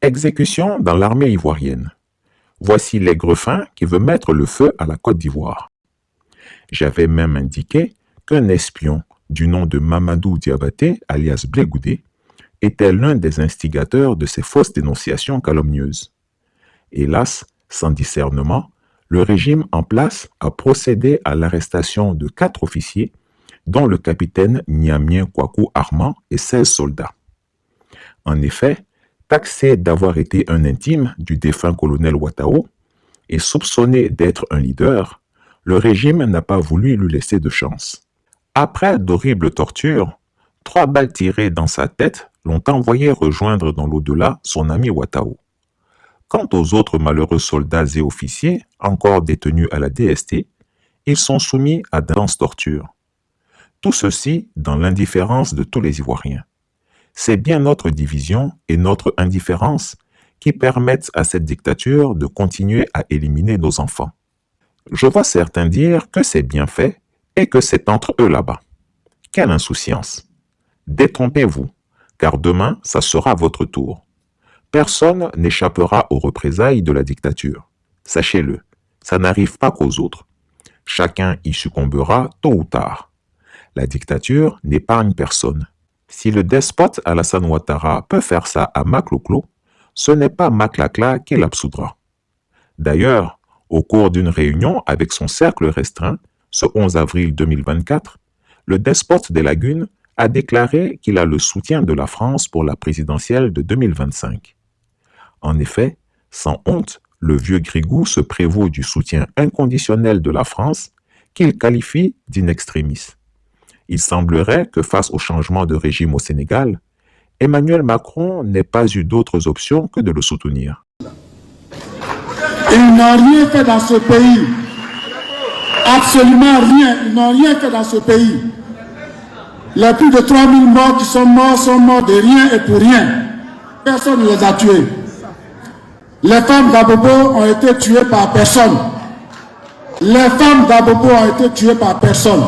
Exécution dans l'armée ivoirienne. Voici l'Aigrefin qui veut mettre le feu à la Côte d'Ivoire. J'avais même indiqué qu'un espion du nom de Mamadou Diabaté, alias Blé-Goudé, était l'un des instigateurs de ces fausses dénonciations calomnieuses. Hélas, sans discernement, le régime en place a procédé à l'arrestation de 4 officiers, dont le capitaine Niamien Kwaku Armand et 16 soldats. En effet, taxé d'avoir été un intime du défunt colonel Ouattao et soupçonné d'être un leader, le régime n'a pas voulu lui laisser de chance. Après d'horribles tortures, 3 balles tirées dans sa tête l'ont envoyé rejoindre dans l'au-delà son ami Ouattao. Quant aux autres malheureux soldats et officiers, encore détenus à la DST, ils sont soumis à d'intenses tortures. Tout ceci dans l'indifférence de tous les Ivoiriens. C'est bien notre division et notre indifférence qui permettent à cette dictature de continuer à éliminer nos enfants. Je vois certains dire que c'est bien fait et que c'est entre eux là-bas. Quelle insouciance! Détrompez-vous, car demain, ça sera votre tour. Personne n'échappera aux représailles de la dictature. Sachez-le, ça n'arrive pas qu'aux autres. Chacun y succombera tôt ou tard. La dictature n'épargne personne. Si le despote Alassane Ouattara peut faire ça à Makloklo, ce n'est pas Maklakla qui l'absoudra. D'ailleurs, au cours d'une réunion avec son cercle restreint, ce 11 avril 2024, le despote des Lagunes a déclaré qu'il a le soutien de la France pour la présidentielle de 2025. En effet, sans honte, le vieux Grigou se prévaut du soutien inconditionnel de la France qu'il qualifie d'inextrémiste. Il semblerait que face au changement de régime au Sénégal, Emmanuel Macron n'ait pas eu d'autres options que de le soutenir. Ils n'ont rien fait dans ce pays. Absolument rien. Ils n'ont rien fait dans ce pays. Les plus de 3000 morts qui sont morts de rien et pour rien. Personne ne les a tués. Les femmes d'Abobo ont été tuées par personne. Les femmes d'Abobo ont été tuées par personne.